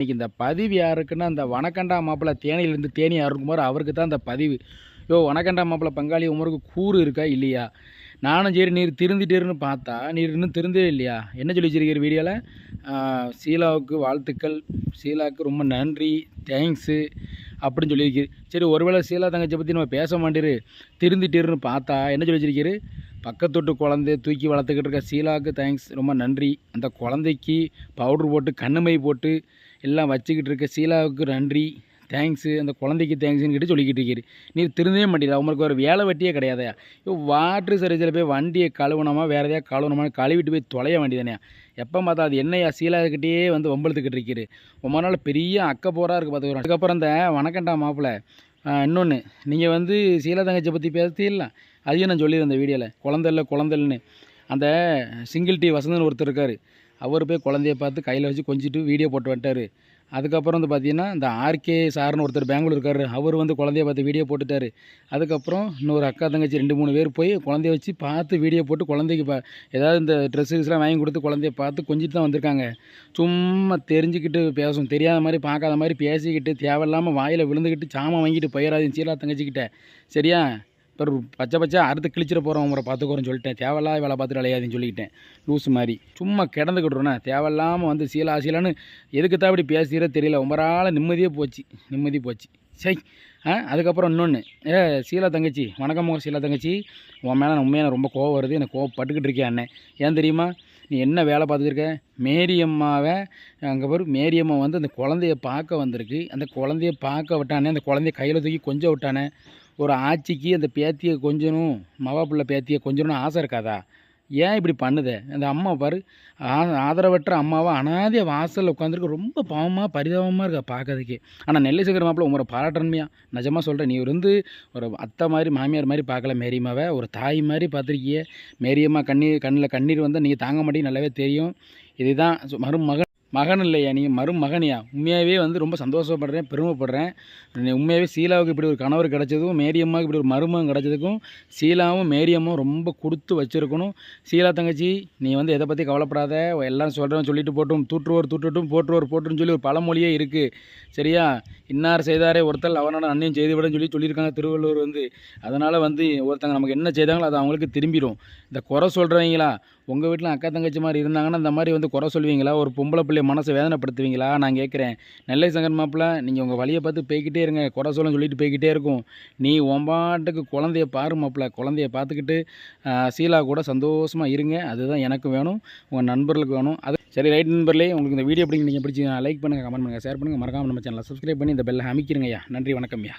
இன்னைக்கு இந்த பதிவு யாருக்குன்னா, அந்த வனக்கண்டா மாப்பிள்ளை தேனியிலேருந்து தேனி அருண்குமார் அவருக்கு தான் இந்த பதிவு. யோ வனக்கண்டா மாப்பிள்ளை பங்காளி உமருக்கு கூறு இருக்கா இல்லையா? நானும் சரி நீர் திருந்திட்டீர்னு பார்த்தா, நீர் இன்னும் திருந்தவே இல்லையா? என்ன சொல்லி வச்சிருக்கிற வீடியோவில்? ஷீலாவுக்கு வாழ்த்துக்கள், ஷீலாவுக்கு ரொம்ப நன்றி, தேங்க்ஸு அப்படின்னு சொல்லியிருக்கீரு. சரி ஒருவேளை ஷீலா தங்கச்சியை பற்றி நம்ம பேச மாட்டேரு, திருந்திட்டீர்னு பார்த்தா என்ன சொல்லி வச்சிருக்கீரு? பக்கத்தொட்டு குழந்தைய தூக்கி வளர்த்துக்கிட்டு இருக்க ஷீலாவுக்கு தேங்க்ஸ், ரொம்ப நன்றி. அந்த குழந்தைக்கு பவுட்ரு போட்டு கண்ணுமை போட்டு எல்லாம் வச்சுக்கிட்டு இருக்க ஷீலாவுக்கு நன்றி, தேங்க்ஸு. அந்த குழந்தைக்கு தேங்க்ஸுன்னு கிட்ட சொல்லிக்கிட்டு இருக்கீரு. நீ திருந்தவே மாட்டேங்குது. அவங்களுக்கு ஒரு வேலை வெட்டியே கிடையாதையா? இப்போ வாட்ரு சர்வீஸில் போய் வண்டியை கழுவணுமா, வேறு எதையா கழுவணுமா, கழுவிட்டு போய் தொலைய வேண்டியதானே? எப்போ பார்த்தா அது என்னையா ஷீலாக்கிட்டேயே வந்து வம்பெழுத்துக்கிட்டு இருக்கிறது. ரொம்ப நாள் பெரிய அக்கப்போராக இருக்குது பார்த்துக்கிறோம். அதுக்கப்புறம் இந்த வனக்கண்டா மாப்பிள்ளை இன்னொன்று, நீங்கள் வந்து ஷீலா தங்கச்சியை பற்றி பேசல, அதையும் நான் சொல்லியிருந்தேன் இந்த வீடியோவில். குழந்தைன்னு அந்த சிங்கிள் டி வசந்தன் ஒருத்தர் இருக்கார், அவர் போய் குழந்தைய பார்த்து கையில் வச்சு கொஞ்சிட்டு வீடியோ போட்டு வந்துட்டார். அதுக்கப்புறம் வந்து பார்த்திங்கன்னா இந்த ஆர்கே சார்னு ஒருத்தர் பெங்களூர் இருக்கார், அவர் வந்து குழந்தைய பார்த்து வீடியோ போட்டுட்டார். அதுக்கப்புறம் இன்னொரு அக்கா தங்கச்சி 2-3 பேர் போய் குழந்தைய வச்சு பார்த்து வீடியோ போட்டு குழந்தைக்கு ஏதாவது இந்த ட்ரெஸ்ஸுலாம் வாங்கி கொடுத்து குழந்தைய பார்த்து கொஞ்சிட்டு தான் வந்திருக்காங்க. சும்மா தெரிஞ்சுக்கிட்டு பேசும், தெரியாத மாதிரி பார்க்காத மாதிரி பேசிக்கிட்டு தேவையில்லாமல் வாயில் விழுந்துக்கிட்டு சாமான் வாங்கிட்டு போயிடாதீங்க ஷீலா தங்கச்சிக்கிட்ட, சரியா? இப்போ பச்சை அறுத்து கிழிச்சிட போகிறோம் உங்களை பார்த்துக்கோறேன்னு சொல்லிட்டேன். தேவையில்லாத வேலை பார்த்துட்டு அலையாதுன்னு சொல்லிக்கிட்டேன். லூஸ் மாதிரி சும்மா கிடந்துக்கிட்டுருண்ணே. தேவையில்லாமல் வந்து ஷீலான்னு எதுக்கு தான் அப்படி பேசுகிறே தெரியல. உமரால் நிம்மதி போச்சு சரி. அதுக்கப்புறம் இன்னொன்று, ஷீலா தங்கச்சி வணக்கம். ஷீலா தங்கச்சி, உன் மேலே உண்மையான ரொம்ப கோவம் வருது. எனக்கு கோவப்பட்டுக்கிட்டு இருக்கேன் அண்ணன். ஏன் தெரியுமா? நீ என்ன வேலை பார்த்துருக்க? மேரியம்மாவை அங்கே பேர் மேரியம்மா வந்து அந்த குழந்தைய பார்க்க வந்திருக்கு. அந்த குழந்தைய பார்க்க விட்டானே, அந்த குழந்தைய கையில் தூக்கி கொஞ்சம் விட்டானே. ஒரு ஆட்சிக்கு அந்த பேத்தியை கொஞ்சணும், மவா பிள்ளை பேத்தியை கொஞ்சணும்னு ஆசை இருக்காதா? ஏன் இப்படி பண்ணுதே? அந்த அம்மா பாரு, ஆதரவற்ற அம்மாவை அனாதைய வாசலில் உட்காந்துருக்கு. ரொம்ப பாவமாக பரிதாபமாக இருக்கா பார்க்கறதுக்கே. ஆனால் நெல்லை சேகர் மாப்பிள்ளை உங்களை பாராட்டணுமையா, நிஜமாக சொல்கிறேன். நீ வந்து ஒரு அத்தை மாதிரி மாமியார் மாதிரி பார்க்கல மேரியம்மாவை, ஒரு தாய் மாதிரி பார்த்துருக்கிய. மேரியம்மா கண்ணில் கண்ணீர் வந்தால் நீங்கள் தாங்க மாட்டீங்க, நல்லாவே தெரியும். இதுதான் மகன் இல்லையா, நீ மருமகனியா? உண்மையாகவே வந்து ரொம்ப சந்தோஷப்படுறேன், பெருமைப்படுறேன். உண்மையாகவே ஷீலாவுக்கு இப்படி ஒரு கணவர் கிடச்சதும், மேரியம்மாவுக்கு இப்படி ஒரு மருமகன் கிடச்சதுக்கும் ஷீலாவும் மேரியம்மாவும் ரொம்ப கொடுத்து வச்சுருக்கணும். ஷீலா தங்கச்சி, நீ வந்து எதை பற்றி கவலைப்படாத. எல்லாம் சொல்கிறேன் சொல்லிட்டு போட்டும், தூற்றுவோர் தூட்டட்டும், போட்டுருன்னு சொல்லி ஒரு பழமொழியே இருக்குது, சரியா? இன்னார் செய்தாரே ஒருத்தல் அவனோட அன்னையும் செய்துவிடன்னு சொல்லியிருக்காங்க திருவள்ளுவர் வந்து. அதனால் வந்து ஒருத்தங்க நமக்கு என்ன செய்தாங்களோ அது அவங்களுக்கு திரும்பிடும். இந்த குறை சொல்கிறவங்களா, உங்கள் வீட்டில் அக்கா தங்கச்சி மாதிரி இருந்தாங்கன்னா இந்த மாதிரி வந்து குறை சொல்வீங்களா? ஒரு பொம்பளை பிள்ளை மனசை வேதனைப்படுத்துவீங்களா? நான் கேட்குறேன். நெல்லை சங்கர் மாப்பிள்ளை, நீங்கள் உங்கள் வழியை பார்த்து போய்கிட்டே இருங்க. குறை சொல்லிட்டு போய்கிட்டே இருக்கும். நீ ஒம்பாட்டுக்கு குழந்தைய பாரு மாப்பிள்ளை. குழந்தைய பார்த்துக்கிட்டு ஷீலா கூட சந்தோஷமாக இருங்க. அதுதான் எனக்கு வேணும், உங்கள் நண்பர்களுக்கு வேணும். அது சரி, ரைட் நண்பர்களே. உங்களுக்கு இந்த வீடியோ நீங்கள் பிடிச்சி லைக் பண்ணுங்கள், கமெண்ட் பண்ணுங்கள், ஷேர் பண்ணுங்கள். மறக்காமல் நம்ம சேனலை சப்ஸ்கிரைப் பண்ணி இந்த பெல்லை அமைக்கிறீங்கய்யா. நன்றி, வணக்கம்யா.